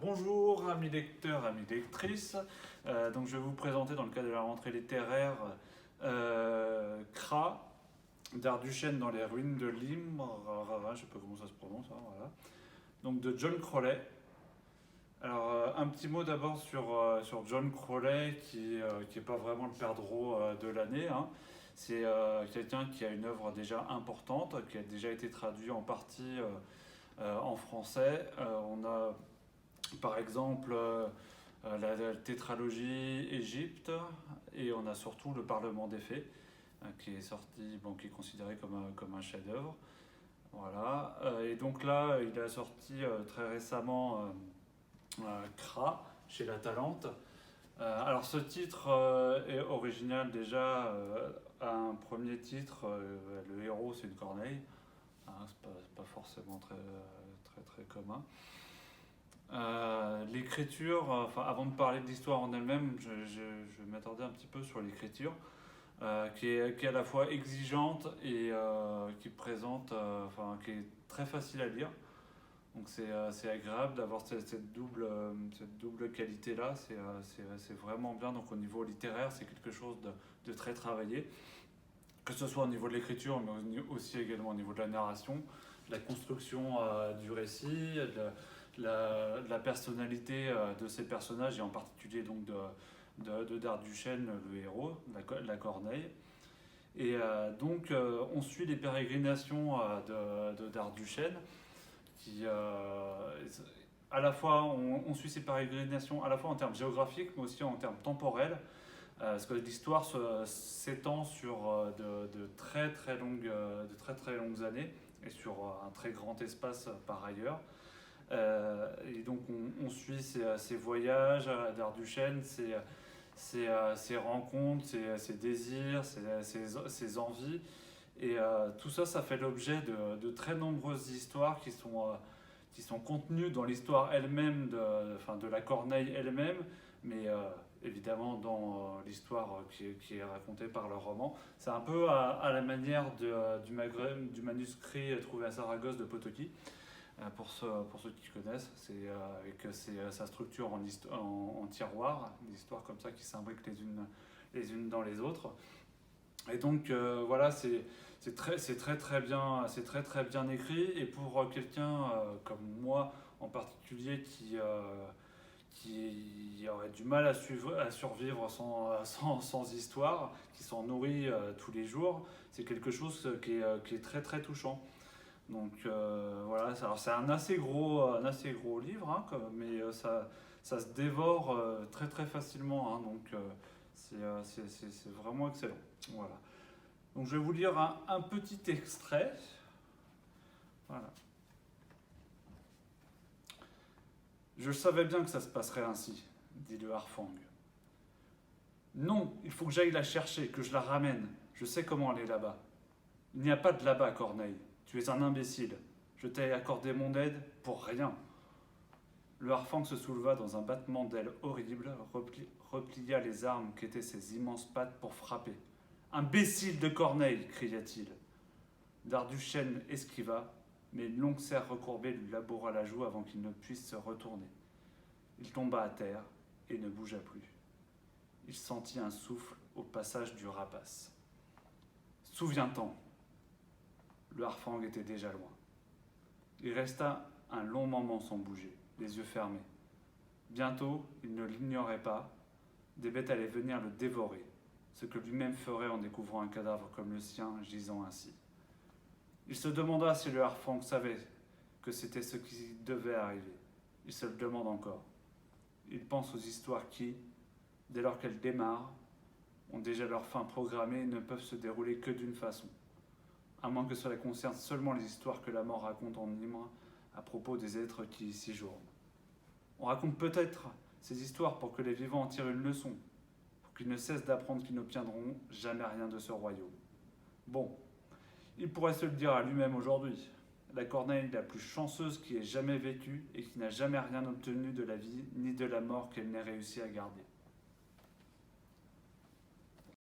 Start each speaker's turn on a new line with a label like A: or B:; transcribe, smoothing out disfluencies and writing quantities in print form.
A: Bonjour amis lecteurs, amis lectrices. Donc je vais vous présenter dans le cadre de la rentrée littéraire Cra d'Arduchenne dans les ruines de Limre, je ne sais pas comment ça se prononce, hein, voilà. Donc de John Crowley. Alors un petit mot d'abord sur John Crowley qui est pas vraiment le perdreau de l'année, hein. C'est quelqu'un qui a une œuvre déjà importante, qui a déjà été traduite en partie en français. On a par exemple la tétralogie Égypte, et on a surtout le Parlement des Fées, qui est sorti, bon, qui est considéré comme un chef-d'œuvre. Voilà. Et donc là, il a sorti très récemment Cra chez La Talente. Alors ce titre est original déjà. Un premier titre, le héros c'est une corneille. Hein, c'est pas forcément très commun. L'écriture, enfin, avant de parler de l'histoire en elle-même, je vais m'attarder un petit peu sur l'écriture, qui est à la fois exigeante et qui présente, enfin, qui est très facile à lire. Donc c'est agréable d'avoir cette double qualité-là, c'est vraiment bien. Donc au niveau littéraire, c'est quelque chose de très travaillé, que ce soit au niveau de l'écriture, mais aussi également au niveau de la narration, de la construction du récit, de la personnalité de ces personnages, et en particulier donc de Darduchenne, le héros, la Corneille. Et donc on suit les pérégrinations de Darduchenne, qui à la fois on suit ces pérégrinations à la fois en termes géographiques mais aussi en termes temporels, parce que l'histoire s'étend sur de très longues années et sur un très grand espace par ailleurs. Et donc on suit ces voyages d'Arduchenne, ses rencontres, ses désirs, ses envies. Et tout ça, ça fait l'objet de très nombreuses histoires qui sont contenues dans l'histoire elle-même, de la Corneille elle-même, mais évidemment dans l'histoire qui est racontée par le roman. C'est un peu à la manière du manuscrit trouvé à Saragosse de Potocki, pour ceux qui connaissent, et que ça structure en tiroirs, des histoires comme ça qui s'imbriquent les unes dans les autres. Et donc voilà, c'est très bien écrit, et pour quelqu'un comme moi en particulier qui aurait du mal à survivre sans histoire, qui s'en nourrit tous les jours, c'est quelque chose qui est très touchant. Donc voilà, alors c'est un assez gros livre, hein, mais ça se dévore très facilement, hein, donc c'est vraiment excellent. Voilà. Donc je vais vous lire un petit extrait. Voilà. Je savais bien que ça se passerait ainsi, dit le Harfang. Non, il faut que j'aille la chercher, que je la ramène. Je sais comment aller là-bas. Il n'y a pas de là-bas, Corneille. Tu es un imbécile. Je t'ai accordé mon aide pour rien. Le Harfang se souleva dans un battement d'ailes horrible, replia les armes qu'étaient ses immenses pattes pour frapper. Imbécile de Corneille, cria-t-il. Darduchenne esquiva, mais une longue serre recourbée lui laboura la joue avant qu'il ne puisse se retourner. Il tomba à terre et ne bougea plus. Il sentit un souffle au passage du rapace. Souviens-t'en. Le Harfang était déjà loin. Il resta un long moment sans bouger, les yeux fermés. Bientôt, il ne l'ignorait pas, des bêtes allaient venir le dévorer, ce que lui-même ferait en découvrant un cadavre comme le sien gisant ainsi. Il se demanda si le Harfang savait que c'était ce qui devait arriver. Il se le demande encore. Il pense aux histoires qui, dès lors qu'elles démarrent, ont déjà leur fin programmée et ne peuvent se dérouler que d'une façon, à moins que cela concerne seulement les histoires que la mort raconte en Limre à propos des êtres qui y séjournent. On raconte peut-être ces histoires pour que les vivants en tirent une leçon, pour qu'ils ne cessent d'apprendre qu'ils n'obtiendront jamais rien de ce royaume. Bon, il pourrait se le dire à lui-même aujourd'hui, la Corneille la plus chanceuse qui ait jamais vécu et qui n'a jamais rien obtenu de la vie ni de la mort qu'elle n'ait réussi à garder.